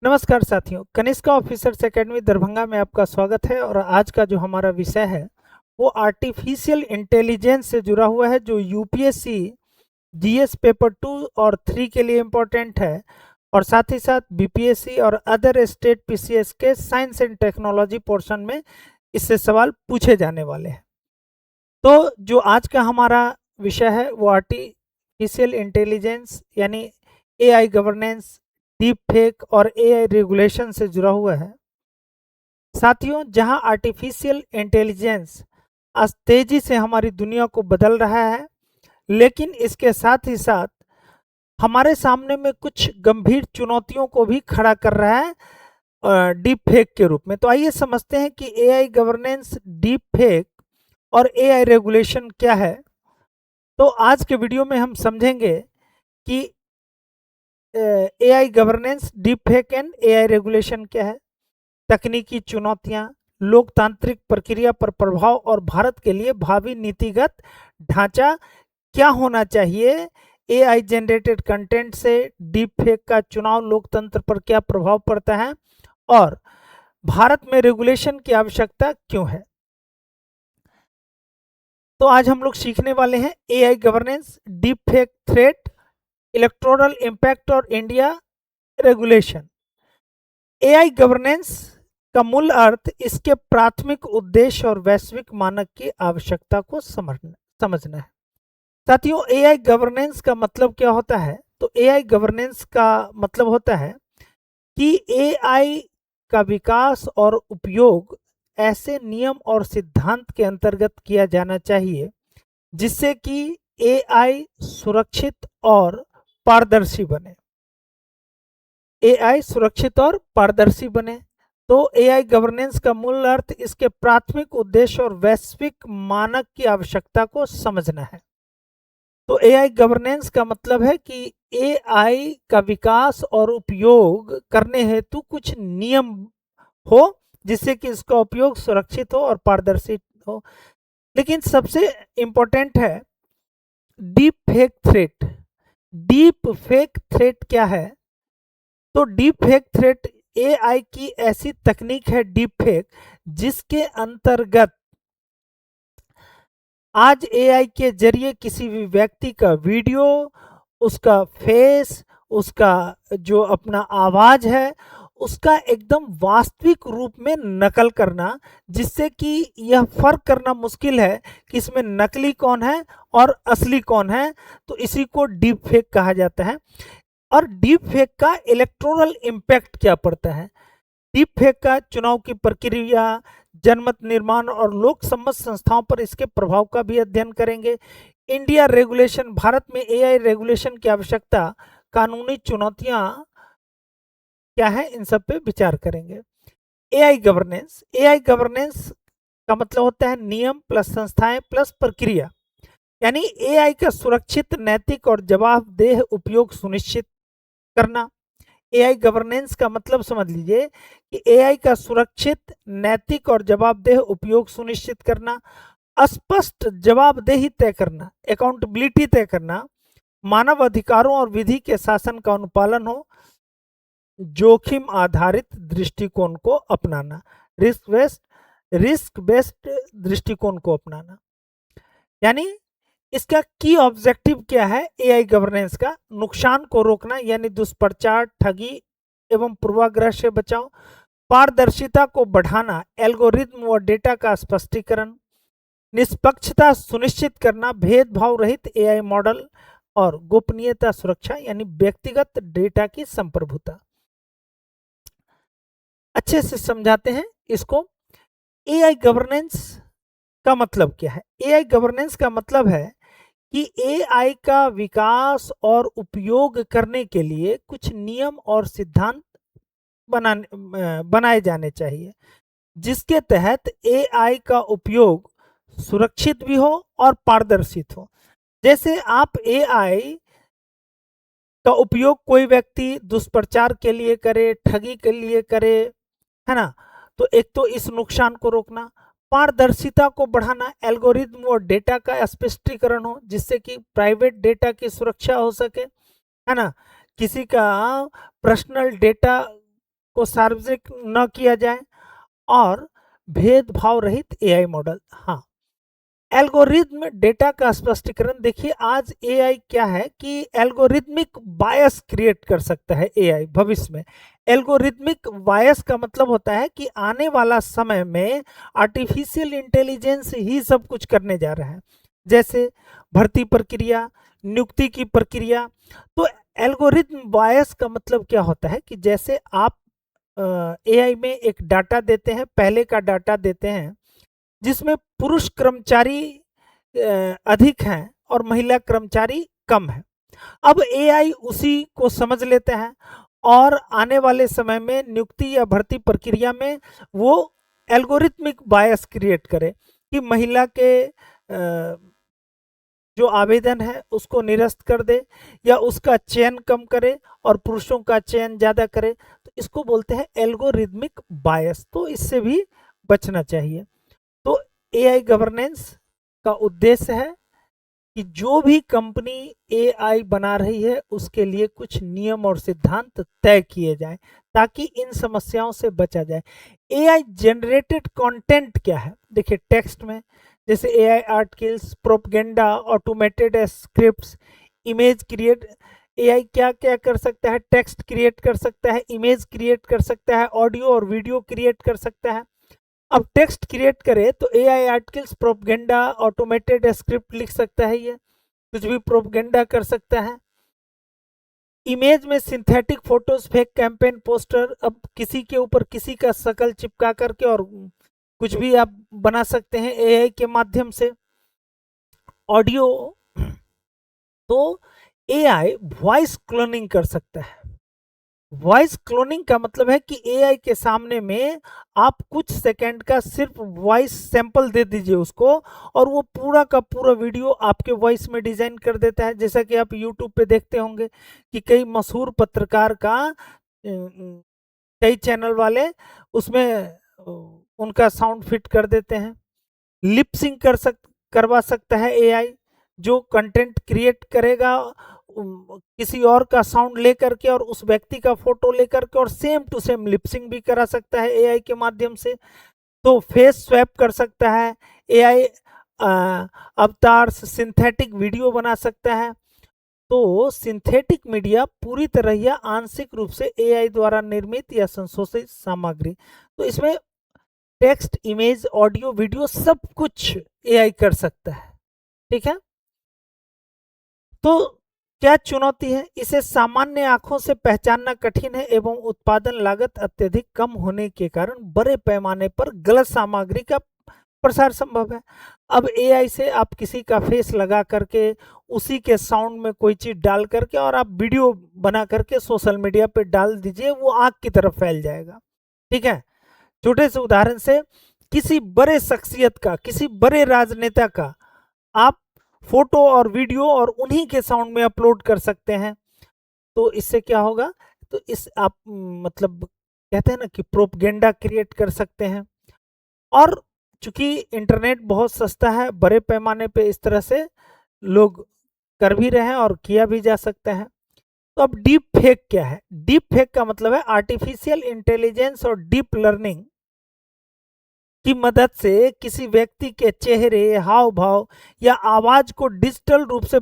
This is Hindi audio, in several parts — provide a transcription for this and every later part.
नमस्कार साथियों, कनिष्का ऑफिसर्स एकेडमी दरभंगा में आपका स्वागत है। और आज का जो हमारा विषय है वो आर्टिफिशियल इंटेलिजेंस से जुड़ा हुआ है, जो यूपीएससी जीएस पेपर 2 और 3 के लिए इम्पोर्टेंट है, और साथ ही साथ बीपीएससी और अदर स्टेट पीसीएस के साइंस एंड टेक्नोलॉजी पोर्शन में इससे सवाल पूछे जाने वाले हैं। तो जो आज का हमारा विषय है वो आर्टिफिशियल इंटेलिजेंस यानी एआई गवर्नेंस, डीप फेक और एआई रेगुलेशन से जुड़ा हुआ है। साथियों, जहां आर्टिफिशियल इंटेलिजेंस आज तेजी से हमारी दुनिया को बदल रहा है, लेकिन इसके साथ ही साथ हमारे सामने में कुछ गंभीर चुनौतियों को भी खड़ा कर रहा है डीप फेक के रूप में। तो आइए समझते हैं कि एआई गवर्नेंस, डीप फेक और एआई रेगुलेशन क्या है। तो आज के वीडियो में हम समझेंगे कि AI governance, deep fake and AI regulation क्या है, तकनीकी चुनौतियां, लोकतांत्रिक प्रक्रिया पर प्रभाव और भारत के लिए भावी नीतिगत ढांचा क्या होना चाहिए, एआई जनरेटेड कंटेंट से डीप फेक का चुनाव लोकतंत्र पर क्या प्रभाव पड़ता है, और भारत में रेगुलेशन की आवश्यकता क्यों है। तो आज हम लोग सीखने वाले हैं AI governance, deep fake threat, electoral impact और इंडिया रेगुलेशन। एआई गवर्नेंस का मूल अर्थ इसके प्राथमिक उद्देश्य और वैश्विक मानक की आवश्यकता को समझना है। साथियों, एआई गवर्नेंस का मतलब क्या होता है? तो एआई गवर्नेंस का मतलब होता है कि एआई का विकास और उपयोग ऐसे नियम और सिद्धांत के अंतर्गत किया जाना चाहिए जिससे कि एआई सुरक्षित और पारदर्शी बने। एआई सुरक्षित और पारदर्शी बने। तो एआई गवर्नेंस का मूल अर्थ इसके प्राथमिक उद्देश्य और वैश्विक मानक की आवश्यकता को समझना है। तो एआई गवर्नेंस का मतलब है कि एआई का विकास और उपयोग करने हेतु कुछ नियम हो जिससे कि इसका उपयोग सुरक्षित हो और पारदर्शी हो। लेकिन सबसे इंपॉर्टेंट है deep fake threat. Deep fake threat क्या है? तो डीप फेक थ्रेट एआई की ऐसी तकनीक है, डीप फेक, जिसके अंतर्गत आज एआई के जरिए किसी भी व्यक्ति का वीडियो, उसका फेस, उसका जो अपना आवाज है, उसका एकदम वास्तविक रूप में नकल करना, जिससे कि यह फर्क करना मुश्किल है कि इसमें नकली कौन है और असली कौन है। तो इसी को डीप फेक कहा जाता है। और डीप फेक का इलेक्टोरल इम्पैक्ट क्या पड़ता है? डीप फेक का चुनाव की प्रक्रिया, जनमत निर्माण और लोक सम्मत संस्थाओं पर इसके प्रभाव का भी अध्ययन करेंगे। इंडिया रेगुलेशन, भारत में एआई रेगुलेशन की आवश्यकता, कानूनी चुनौतियां क्या है, इन सब पे विचार करेंगे। AI governance. एआई गवर्नेंस का मतलब होता है नियम प्लस संस्थाएं प्लस प्रक्रिया, यानी एआई का सुरक्षित, नैतिक और जवाबदेह उपयोग सुनिश्चित करना। एआई गवर्नेंस का मतलब समझ लीजिए कि एआई का सुरक्षित, नैतिक और जवाबदेह उपयोग सुनिश्चित करना, स्पष्ट जवाबदेही तय करना, अकाउंटेबिलिटी तय करना, मानव अधिकारों और विधि के शासन का अनुपालन हो, जोखिम आधारित दृष्टिकोण को अपनाना, रिस्क बेस्ड दृष्टिकोण को अपनाना। यानी इसका की ऑब्जेक्टिव क्या है एआई गवर्नेंस का? नुकसान को रोकना, यानी दुष्प्रचार, ठगी एवं पूर्वाग्रह से बचाव, पारदर्शिता को बढ़ाना, एल्गोरिथम व डेटा का स्पष्टीकरण, निष्पक्षता सुनिश्चित करना, भेदभाव रहित एआई मॉडल, और गोपनीयता सुरक्षा, यानी व्यक्तिगत डेटा की संप्रभुता। अच्छे से समझाते हैं इसको। एआई गवर्नेंस का मतलब क्या है? एआई गवर्नेंस का मतलब है कि एआई का विकास और उपयोग करने के लिए कुछ नियम और सिद्धांत बनाए जाने चाहिए जिसके तहत एआई का उपयोग सुरक्षित भी हो और पारदर्शित हो। जैसे आप एआई का उपयोग कोई व्यक्ति दुष्प्रचार के लिए करे, ठगी के लिए करे, है ना, तो एक तो इस नुकसान को रोकना, पारदर्शिता को बढ़ाना, एल्गोरिथम और डेटा का स्पष्टीकरण हो जिससे कि प्राइवेट डेटा की सुरक्षा हो सके, है ना, किसी का पर्सनल डेटा को सार्वजनिक न किया जाए, और भेदभाव रहित एआई मॉडल। हाँ, एल्गोरिथम डेटा का स्पष्टीकरण। देखिए आज एआई क्या है कि एल्गोरिथमिक बायस क्रिएट कर सकता है एआई भविष्य में। एल्गोरिथमिक बायस का मतलब होता है कि आने वाला समय में आर्टिफिशियल इंटेलिजेंस ही सब कुछ करने जा रहा है, जैसे भर्ती प्रक्रिया, नियुक्ति की प्रक्रिया। तो एल्गोरिथम बायस का मतलब क्या होता है कि जैसे आप एआई में एक डाटा देते हैं, पहले का डाटा देते हैं जिसमें पुरुष कर्मचारी अधिक हैं और महिला कर्मचारी कम है। अब एआई उसी को समझ लेता है और आने वाले समय में नियुक्ति या भर्ती प्रक्रिया में वो एल्गोरिथमिक बायस क्रिएट करे कि महिला के जो आवेदन है उसको निरस्त कर दे या उसका चयन कम करे और पुरुषों का चयन ज़्यादा करे। तो इसको बोलते हैं एल्गोरिथमिक बायस। तो इससे भी बचना चाहिए। तो एआई गवर्नेंस का उद्देश्य है कि जो भी कंपनी एआई बना रही है उसके लिए कुछ नियम और सिद्धांत तय किए जाएं ताकि इन समस्याओं से बचा जाए। एआई जनरेटेड कंटेंट क्या है? देखिए टेक्स्ट में जैसे AI articles, propaganda, automated scripts, image create. AI क्या क्या कर सकता है? टेक्स्ट क्रिएट कर सकता है, इमेज क्रिएट कर सकता है, ऑडियो और वीडियो क्रिएट कर सकता है। अब टेक्स्ट क्रिएट करे तो AI articles, propaganda, automated script लिख सकता है, ये कुछ भी प्रोपगेंडा कर सकता है। इमेज में synthetic photos, fake campaign poster, अब किसी के ऊपर किसी का शकल चिपका करके और कुछ भी आप बना सकते हैं एआई के माध्यम से। ऑडियो, तो एआई वॉइस क्लोनिंग कर सकता है। वॉइस क्लोनिंग का मतलब है कि एआई के सामने में आप कुछ सेकंड का सिर्फ वॉइस सैंपल दे दीजिए उसको और वो पूरा का पूरा वीडियो आपके वॉइस में डिजाइन कर देता है। जैसा कि आप यूट्यूब पे देखते होंगे कि कई मशहूर पत्रकार का कई चैनल वाले उसमें उनका साउंड फिट कर देते हैं। लिपसिंग करवा सकता है एआई, जो कंटेंट क्रिएट करेगा किसी और का साउंड लेकर के और उस व्यक्ति का फोटो लेकर के और सेम टू सेम लिपसिंग भी करा सकता है एआई के माध्यम से। तो फेस स्वैप कर सकता है एआई, अवतार सिंथेटिक वीडियो बना सकता है। तो सिंथेटिक मीडिया पूरी तरह या आंशिक रूप से एआई द्वारा निर्मित या संशोधित सामग्री। तो इसमें टेक्स्ट, इमेज, ऑडियो, वीडियो सब कुछ एआई कर सकता है। ठीक है, तो क्या चुनौती है? इसे सामान्य आंखों से पहचानना कठिन है एवं उत्पादन लागत अत्यधिक कम होने के कारण बड़े पैमाने पर गलत सामग्री का प्रसार संभव है। अब एआई से आप किसी का फेस लगा करके उसी के साउंड में कोई चीज डाल करके और आप वीडियो बना करके सोशल मीडिया पे डाल दीजिए, वो आग की तरफ फैल जाएगा। ठीक है, छोटे से उदाहरण से किसी बड़े शख्सियत का, किसी बड़े राजनेता का आप फोटो और वीडियो और उन्हीं के साउंड में अपलोड कर सकते हैं। तो इससे क्या होगा? तो इस आप मतलब कहते हैं ना कि प्रोपगेंडा क्रिएट कर सकते हैं। और चूंकि इंटरनेट बहुत सस्ता है, बड़े पैमाने पे इस तरह से लोग कर भी रहे हैं और किया भी जा सकता है। तो अब डीप फेक क्या है? डीप फेक का मतलब है आर्टिफिशियल इंटेलिजेंस और डीप लर्निंग की मदद से किसी व्यक्ति के चेहरे, हाव भाव या आवाज को डिजिटल रूप से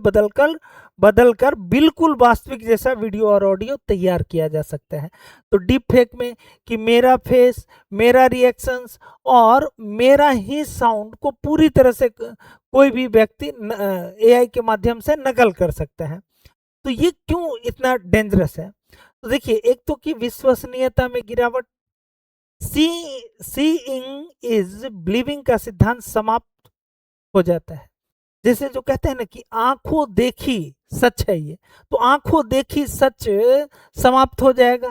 बदलकर बिल्कुल वास्तविक जैसा वीडियो और ऑडियो तैयार किया जा सकता है। तो डीप फेक में कि मेरा फेस, मेरा रिएक्शंस और मेरा ही साउंड को पूरी तरह से कोई भी व्यक्ति एआई के माध्यम से नकल कर सकता है। तो ये क्यों इतना डेंजरस है? तो देखिए, एक तो कि विश्वसनीयता में गिरावट, सीइंग इज बिलीविंग का सिद्धांत समाप्त हो जाता है। जैसे जो कहते हैं ना कि आंखों देखी सच है, ये तो आंखों देखी सच समाप्त हो जाएगा।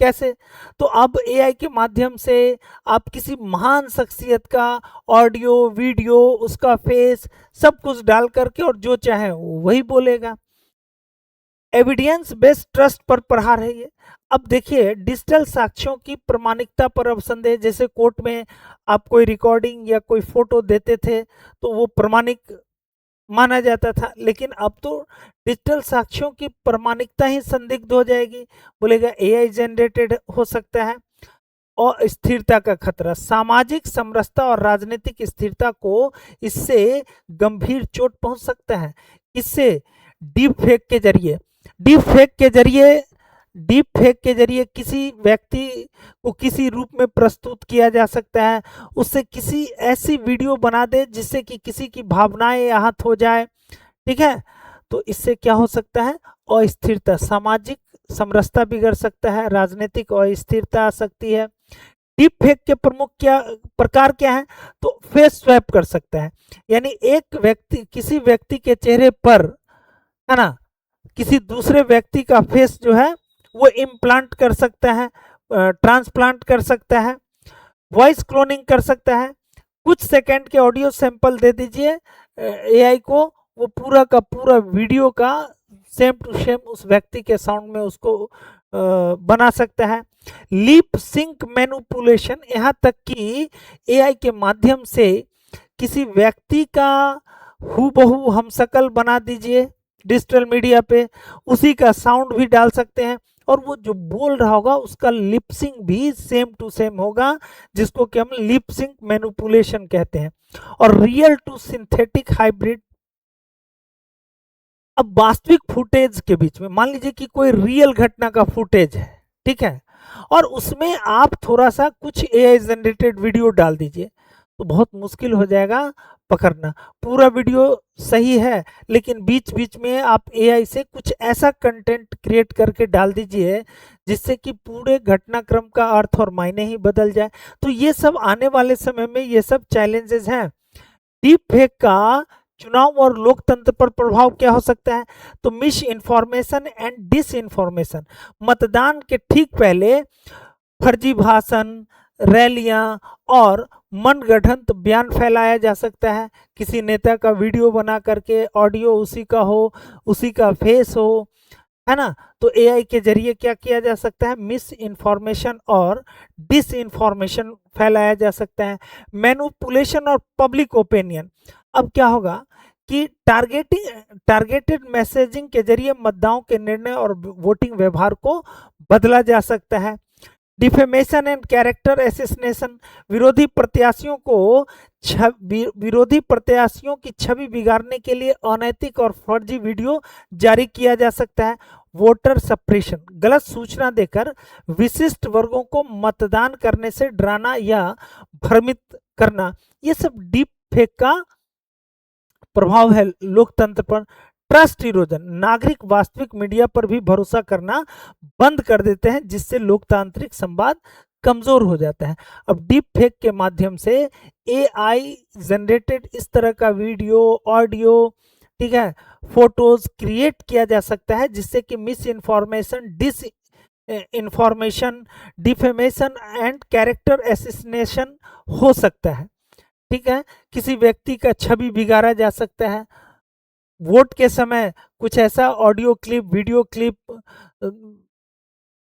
कैसे? तो अब एआई के माध्यम से आप किसी महान शख्सियत का ऑडियो, वीडियो, उसका फेस सब कुछ डाल करके और जो चाहे वही बोलेगा। एविडेंस बेस्ड ट्रस्ट पर प्रहार है ये। अब देखिए, डिजिटल साक्ष्यों की प्रामाणिकता पर अब संदेह। जैसे कोर्ट में आप कोई रिकॉर्डिंग या कोई फोटो देते थे तो वो प्रमाणिक माना जाता था, लेकिन अब तो डिजिटल साक्ष्यों की प्रामाणिकता ही संदिग्ध हो जाएगी। बोलेगा एआई जनरेटेड हो सकता है। अस्थिरता का खतरा, सामाजिक समरसता और राजनीतिक स्थिरता को इससे गंभीर चोट पहुंच सकता है। इससे डीप फेक के जरिए डीप फेक के जरिए डीप फेक के जरिए किसी व्यक्ति को किसी रूप में प्रस्तुत किया जा सकता है, उससे किसी ऐसी वीडियो बना दे जिससे कि किसी की भावनाएं आहत हो जाए। ठीक है, तो इससे क्या हो सकता है, अस्थिरता, सामाजिक समरसता बिगड़ सकता है, राजनीतिक अस्थिरता आ सकती है। डीप फेक के प्रमुख क्या प्रकार क्या है, तो फेस स्वैप कर सकता है, यानी एक व्यक्ति किसी व्यक्ति के चेहरे पर, है ना, किसी दूसरे व्यक्ति का फेस जो है वो इम्प्लांट कर सकता है, ट्रांसप्लांट कर सकता है, वॉइस क्लोनिंग कर सकता है। कुछ सेकंड के ऑडियो सैंपल दे दीजिए एआई को, वो पूरा का पूरा वीडियो का सेम टू सेम उस व्यक्ति के साउंड में उसको बना सकता है। लिप सिंक मैनिपुलेशन, यहाँ तक कि एआई के माध्यम से किसी व्यक्ति का हूबहू हमशक्ल बना दीजिए डिजिटल मीडिया पे, उसी का साउंड भी डाल सकते हैं और वो जो बोल रहा होगा उसका लिपसिंग भी सेम टू सेम होगा, जिसको कि हम लिपसिंग मैनिपुलेशन कहते हैं। और रियल टू सिंथेटिक हाइब्रिड, अब वास्तविक फुटेज के बीच में मान लीजिए कि कोई रियल घटना का फुटेज है, ठीक है, और उसमें आप थोड़ा सा कुछ एआई जनरेटेड वीडियो डाल दीजिए, तो बहुत मुश्किल हो जाएगा पकड़ना। पूरा वीडियो सही है लेकिन बीच बीच में आप एआई से कुछ ऐसा कंटेंट क्रिएट करके डाल दीजिए जिससे कि पूरे घटनाक्रम का अर्थ और मायने ही बदल जाए। तो ये सब आने वाले समय में ये सब चैलेंजेस हैं। डीप फेक का चुनाव और लोकतंत्र पर प्रभाव क्या हो सकता है, तो misinformation and disinformation, मतदान के ठीक पहले फर्जी भाषण, रैलियां और मनगढ़ंत बयान फैलाया जा सकता है। किसी नेता का वीडियो बना करके ऑडियो उसी का हो, उसी का फेस हो, है ना, तो एआई के जरिए क्या किया जा सकता है, मिस इन्फॉर्मेशन और डिस इन्फॉर्मेशन फैलाया जा सकता है। मैनिपुलेशन और पब्लिक ओपिनियन, अब क्या होगा कि टारगेटेड मैसेजिंग के जरिए मतदाताओं के निर्णय और वोटिंग व्यवहार को बदला जा सकता है। डिफेमेशन एंड कैरेक्टर एसेसिनेशन, विरोधी प्रत्याशियों की छवि बिगाड़ने के लिए अनैतिक और फर्जी वीडियो जारी किया जा सकता है। वोटर सप्रेशन, गलत सूचना देकर विशिष्ट वर्गों को मतदान करने से डराना या भ्रमित करना, ये सब डीप फेक का प्रभाव है लोकतंत्र पर। ट्रस्ट इरोजन, नागरिक वास्तविक मीडिया पर भी भरोसा करना बंद कर देते हैं जिससे लोकतांत्रिक संवाद कमजोर हो जाता है। अब डीप फेक के माध्यम से एआई जनरेटेड इस तरह का वीडियो, ऑडियो, ठीक है, फोटोज क्रिएट किया जा सकता है जिससे कि misinformation, disinformation, defamation and character assassination हो सकता है। ठीक है, किसी व्यक्ति का छवि बिगाड़ा जा सकता है। वोट के समय कुछ ऐसा ऑडियो क्लिप, वीडियो क्लिप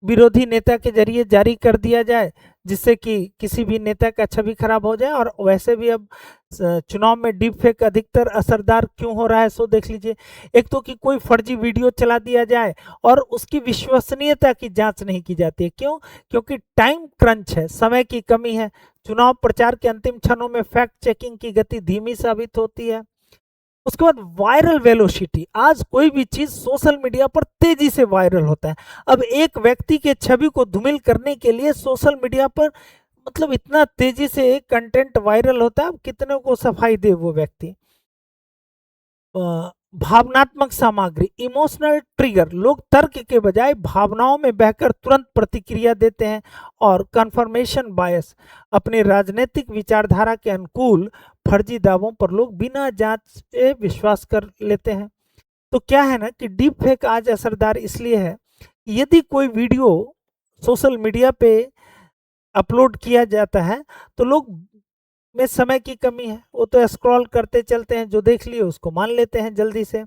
विरोधी नेता के जरिए जारी कर दिया जाए जिससे कि किसी भी नेता का छवि खराब हो जाए। और वैसे भी अब चुनाव में डीप फेक अधिकतर असरदार क्यों हो रहा है सो देख लीजिए। एक तो कि कोई फर्जी वीडियो चला दिया जाए और उसकी विश्वसनीयता की जांच नहीं की जाती है। क्यों? क्योंकि टाइम क्रंच है, समय की कमी है। चुनाव प्रचार के अंतिम क्षणों में फैक्ट चेकिंग की गति धीमी साबित होती है। उसके बाद वायरल वेलोसिटी, आज कोई भी चीज सोशल मीडिया पर तेजी से वायरल होता है। अब एक व्यक्ति के छवि को धूमिल करने के लिए सोशल मीडिया पर मतलब इतना तेजी से कंटेंट वायरल होता है, अब कितने को सफाई दे वो व्यक्ति। भावनात्मक सामग्री, इमोशनल ट्रिगर, लोग तर्क के बजाय भावनाओं में बहकर तुरंत प्रतिक्रिया देते हैं। और कंफर्मेशन बायस, अपने राजनीतिक विचारधारा के अनुकूल फर्जी दावों पर लोग बिना जांच के विश्वास कर लेते हैं। तो क्या है ना कि डीप फेक आज असरदार इसलिए है, यदि कोई वीडियो सोशल मीडिया पे अपलोड किया जाता है तो लोग में समय की कमी है, वो तो स्क्रॉल करते चलते हैं, जो देख लिए उसको मान लेते हैं जल्दी से।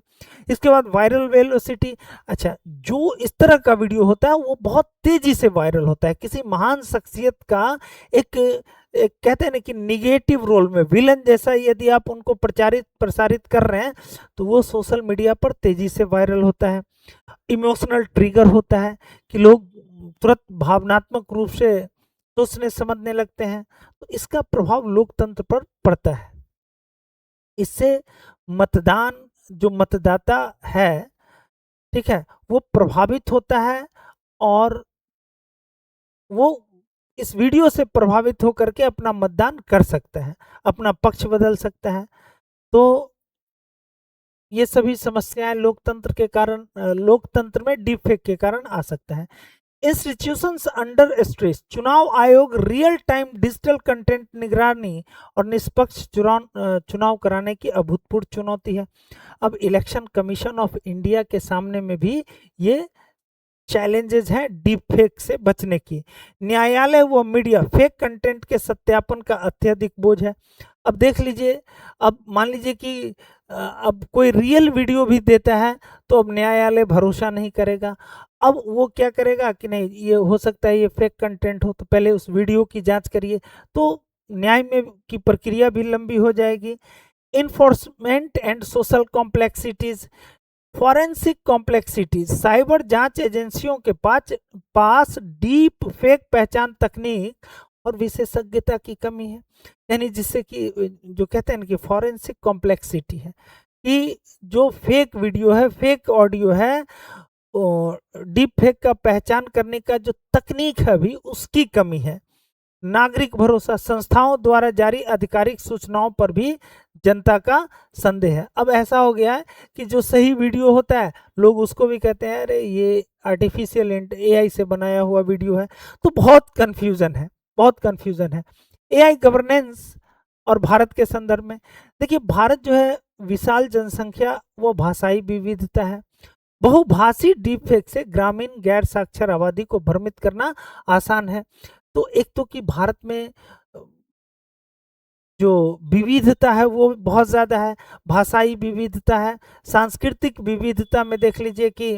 इसके बाद वायरल वेलोसिटी, अच्छा जो इस तरह का वीडियो होता है वो बहुत तेजी से वायरल होता है। किसी महान शख्सियत का एक कहते हैं ना कि निगेटिव रोल में विलन जैसा यदि आप उनको प्रसारित कर रहे हैं तो वो सोशल मीडिया पर तेजी से वायरल होता है। इमोशनल ट्रिगर होता है कि लोग तुरंत भावनात्मक रूप से सोचने समझने लगते हैं, तो इसका प्रभाव लोकतंत्र पर पड़ता है। इससे मतदान, जो मतदाता है, ठीक है, वो प्रभावित होता है और वो इस वीडियो से प्रभावित होकर के अपना मतदान कर सकता है, अपना पक्ष बदल सकता है। तो ये सभी समस्याएं लोकतंत्र के कारण, लोकतंत्र में डीप फेक के कारण आ सकता है। इंस्टीट्यूशंस अंडर स्ट्रेस, चुनाव आयोग रियल टाइम डिजिटल कंटेंट निगरानी और निष्पक्ष चुनाव कराने की अभूतपूर्व चुनौती है। अब इलेक्शन कमीशन ऑफ इंडिया के सामने में भी ये चैलेंजेस हैं डीप फेक से बचने की। न्यायालय व मीडिया फेक कंटेंट के सत्यापन का अत्यधिक बोझ है। अब देख लीजिए, अब मान लीजिए कि अब कोई रियल वीडियो भी देता है तो अब न्यायालय भरोसा नहीं करेगा। अब वो क्या करेगा कि नहीं, ये हो सकता है ये फेक कंटेंट हो, तो पहले उस वीडियो की जांच करिए, तो न्याय में की प्रक्रिया भी लंबी हो जाएगी। Enforcement and social complexities, forensic complexities, cyber जांच एजेंसियों के पास डीप फेक पहचान तकनीक और विशेषज्ञता की कमी है। यानी जिससे कि जो कहते हैं ना कि फॉरेंसिक कॉम्प्लेक्सिटी है, कि जो फेक वीडियो है, फेक ऑडियो है, डीप फेक का पहचान करने का जो तकनीक है अभी उसकी कमी है। नागरिक भरोसा, संस्थाओं द्वारा जारी आधिकारिक सूचनाओं पर भी जनता का संदेह है। अब ऐसा हो गया है कि जो सही वीडियो होता है लोग उसको भी कहते हैं अरे ये आर्टिफिशियल एआई से बनाया हुआ वीडियो है। तो बहुत कंफ्यूजन है, बहुत कंफ्यूजन है। एआई गवर्नेंस और भारत के संदर्भ में देखिए, भारत जो है विशाल जनसंख्या व भाषाई विविधता है। बहुभाषी डीपफेक से ग्रामीण गैर साक्षर आबादी को भ्रमित करना आसान है। तो एक तो कि भारत में जो विविधता है वो बहुत ज़्यादा है, भाषाई विविधता है, सांस्कृतिक विविधता में देख लीजिए कि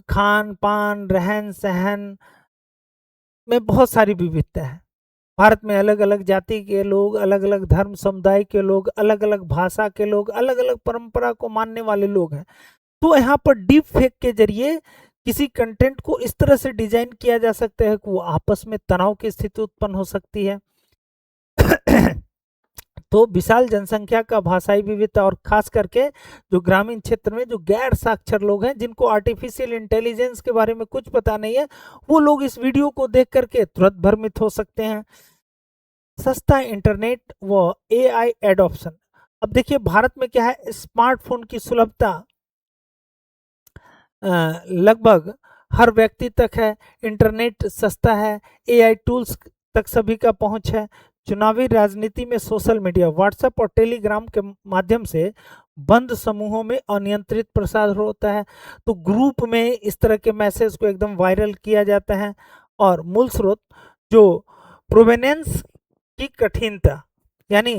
खान पान, रहन सहन में बहुत सारी विविधता है। भारत में अलग अलग जाति के लोग, अलग अलग धर्म समुदाय के लोग, अलग अलग भाषा के लोग, अलग अलग परंपरा को मानने वाले लोग हैं। तो यहाँ पर डीप फेक के जरिए किसी कंटेंट को इस तरह से डिजाइन किया जा सकता है कि वो आपस में तनाव की स्थिति उत्पन्न हो सकती है। तो विशाल जनसंख्या का भाषाई विविधता और खास करके जो ग्रामीण क्षेत्र में जो गैर साक्षर लोग हैं, जिनको आर्टिफिशियल इंटेलिजेंस के बारे में कुछ पता नहीं है, वो लोग इस वीडियो को देख करके तुरंत भ्रमित हो सकते हैं। सस्ता इंटरनेट व एआई एडॉप्शन, अब देखिए भारत में क्या है, स्मार्टफोन की सुलभता लगभग हर व्यक्ति तक है, इंटरनेट सस्ता है, एआई टूल्स तक सभी का पहुंच है। चुनावी राजनीति में सोशल मीडिया, व्हाट्सएप और टेलीग्राम के माध्यम से बंद समूहों में अनियंत्रित प्रसार होता है। तो ग्रुप में इस तरह के मैसेज को एकदम वायरल किया जाता है। और मूल स्रोत, जो प्रोवेनेंस की कठिनता, यानी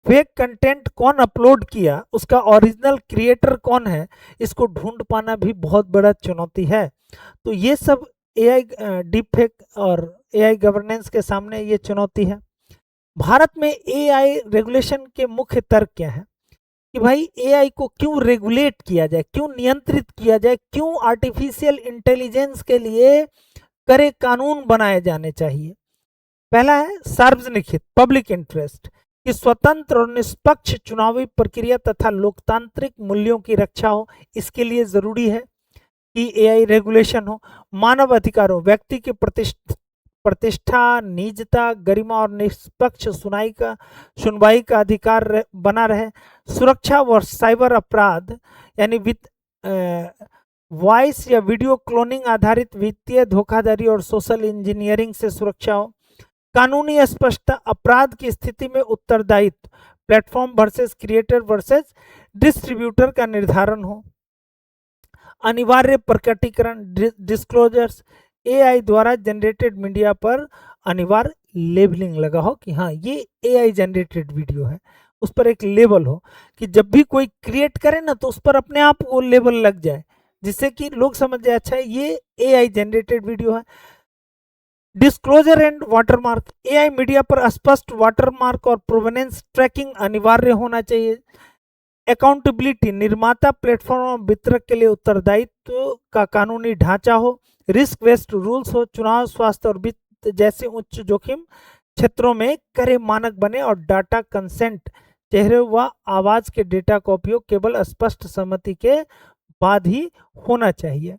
फेक कंटेंट कौन अपलोड किया, उसका ओरिजिनल क्रिएटर कौन है, इसको ढूंढ पाना भी बहुत बड़ा चुनौती है। तो ये सब एआई डीप फेक और एआई गवर्नेंस के सामने ये चुनौती है। भारत में एआई रेगुलेशन के मुख्य तर्क क्या है कि भाई एआई को क्यों रेगुलेट किया जाए, क्यों नियंत्रित किया जाए, क्यों आर्टिफिशियल इंटेलिजेंस के लिए कड़े कानून बनाए जाने चाहिए। पहला है सार्वजनिक हित, पब्लिक इंटरेस्ट, कि स्वतंत्र और निष्पक्ष चुनावी प्रक्रिया तथा लोकतांत्रिक मूल्यों की रक्षा हो, इसके लिए जरूरी है कि एआई रेगुलेशन हो। मानव अधिकारों, व्यक्ति की प्रतिष्ठा, निजता, गरिमा और निष्पक्ष सुनवाई का अधिकार बना रहे। सुरक्षा व साइबर अपराध, यानी वॉइस या वीडियो क्लोनिंग आधारित वित्तीय धोखाधड़ी और सोशल इंजीनियरिंग से सुरक्षा हो। कानूनी स्पष्टता, अपराध की स्थिति में उत्तरदायित्व, platform versus creator versus distributor का निर्धारण हो। अनिवार्य प्रकटीकरण, डिस्क्लोजर्स, एआई द्वारा जनरेटेड मीडिया पर अनिवार्य लेबलिंग लगा हो कि हाँ ये एआई जनरेटेड वीडियो है, उस पर एक लेबल हो कि जब भी कोई क्रिएट करे ना तो उस पर अपने आप वो लेबल लग जाए, जिससे कि लोग समझ जाए अच्छा ये एआई जनरेटेड वीडियो है। Disclosure and watermark, AI media पर स्पष्ट वाटरमार्क और प्रोवेनेंस ट्रैकिंग अनिवार्य होना चाहिए। अकाउंटेबिलिटी, निर्माता प्लेटफॉर्म और वितरक के लिए उत्तरदायित्व का कानूनी ढांचा हो। रिस्क बेस्ड रूल्स हो, चुनाव, स्वास्थ्य और वित्त जैसे उच्च जोखिम क्षेत्रों में कड़े मानक बने और डाटा कंसेंट, चेहरे व आवाज के डेटा का उपयोग केवल स्पष्ट सहमति के बाद ही होना चाहिए।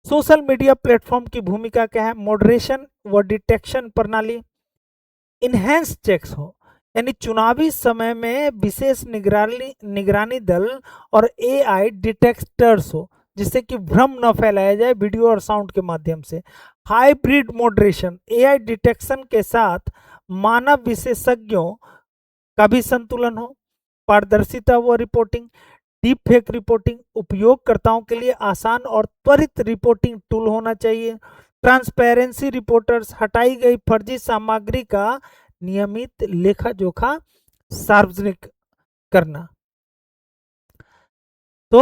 सोशल मीडिया प्लेटफॉर्म की भूमिका क्या है? मॉडरेशन व डिटेक्शन प्रणाली, इनहेंस चेक्स हो, यानी चुनावी समय में विशेष निगरानी निगरानी दल और एआई डिटेक्टर्स हो, जिससे कि भ्रम न फैलाया जाए वीडियो और साउंड के माध्यम से। हाइब्रिड मॉडरेशन, एआई डिटेक्शन के साथ मानव विशेषज्ञों का भी संतुलन हो। पारदर्शिता व रिपोर्टिंग, डीप फेक रिपोर्टिंग, उपयोगकर्ताओं के लिए आसान और त्वरित रिपोर्टिंग टूल होना चाहिए। ट्रांसपेरेंसी, रिपोर्टर्स, हटाई गई फर्जी सामग्री का नियमित लेखा जोखा सार्वजनिक करना। तो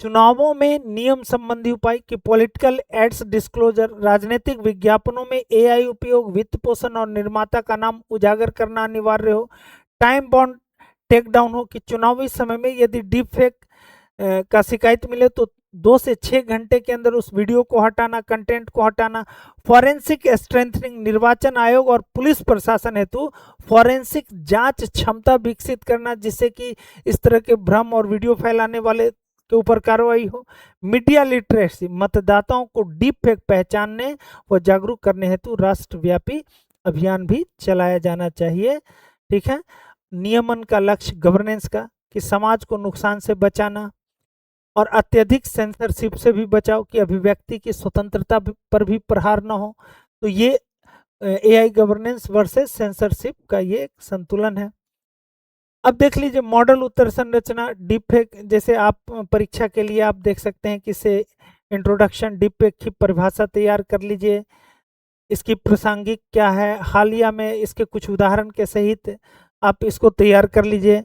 चुनावों में नियम संबंधी उपाय कि पॉलिटिकल एड्स डिस्क्लोजर, राजनीतिक विज्ञापनों में एआई उपयोग, वित्त पोषण और निर्माता का नाम उजागर करना अनिवार्य हो। टाइम बाउंड टेक डाउन हो कि चुनावी समय में यदि डीप फेक का शिकायत मिले तो 2 से 6 घंटे के अंदर उस वीडियो को हटाना, कंटेंट को हटाना। फॉरेंसिक स्ट्रेंथनिंग, निर्वाचन आयोग और पुलिस प्रशासन हेतु फॉरेंसिक जांच क्षमता विकसित करना, जिससे कि इस तरह के भ्रम और वीडियो फैलाने वाले के ऊपर कार्रवाई हो। मीडिया लिटरेसी, मतदाताओं को डीप फेक पहचानने व जागरूक करने हेतु राष्ट्रव्यापी अभियान भी चलाया जाना चाहिए। ठीक है। नियमन का लक्ष्य गवर्नेंस का कि समाज को नुकसान से बचाना और अत्यधिक सेंसरशिप से भी बचाओ कि अभिव्यक्ति की स्वतंत्रता पर भी प्रहार न हो। तो ये एआई गवर्नेंस वर्सेस सेंसरशिप का ये एक संतुलन है। अब देख लीजिए मॉडल उत्तर संरचना, डीप फेक, जैसे आप परीक्षा के लिए आप देख सकते हैं कि से इंट्रोडक्शन, डीप फेक की परिभाषा तैयार कर लीजिए, इसकी प्रासंगिक क्या है, हालिया में इसके कुछ उदाहरण के सहित आप इसको तैयार कर लीजिए।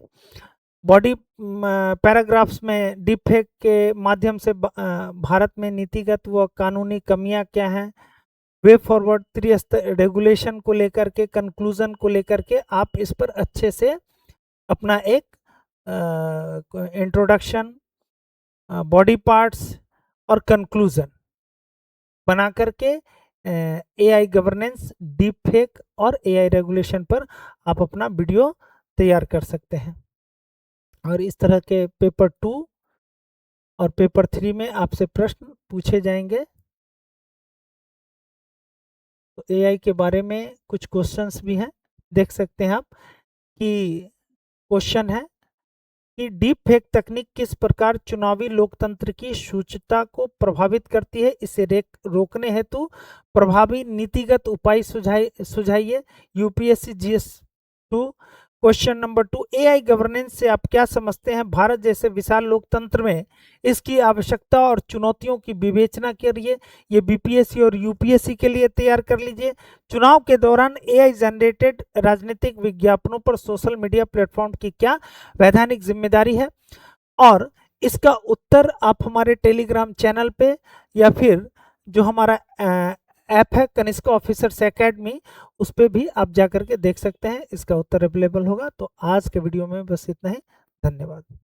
बॉडी पैराग्राफ्स में डीप फेक के माध्यम से भारत में नीतिगत व कानूनी कमियां क्या हैं, वे फॉरवर्ड, त्रिस्तर रेगुलेशन को लेकर के, कंक्लूजन को लेकर के आप इस पर अच्छे से अपना एक इंट्रोडक्शन, बॉडी पार्ट्स और कंक्लूजन बना करके एआई गवर्नेंस, डीप फेक और एआई रेगुलेशन पर आप अपना वीडियो तैयार कर सकते हैं। और इस तरह के पेपर 2 और पेपर 3 में आपसे प्रश्न पूछे जाएंगे। तो एआई के बारे में कुछ क्वेश्चंस भी हैं, देख सकते हैं आप कि क्वेश्चन है कि डीप फेक तकनीक किस प्रकार चुनावी लोकतंत्र की शुचिता को प्रभावित करती है, इसे रोकने हेतु प्रभावी नीतिगत उपाय सुझाइए। UPSC GS 2। Question number 2, AI governance से आप क्या समझते हैं? भारत जैसे विशाल लोकतंत्र में इसकी आवश्यकता और चुनौतियों की विवेचना करिए। ये बीपीएससी और यूपीएससी के लिए तैयार कर लीजिए। चुनाव के दौरान एआई जनरेटेड राजनीतिक विज्ञापनों पर सोशल मीडिया प्लेटफॉर्म की क्या वैधानिक जिम्मेदारी है? और इसका उत्तर आप हमारे टेलीग्राम चैनल पे या फिर जो हमारा ऐप है कनिष्का ऑफिसर्स एकेडमी, उस पर भी आप जाकर के देख सकते हैं, इसका उत्तर अवेलेबल होगा। तो आज के वीडियो में बस इतना ही। धन्यवाद।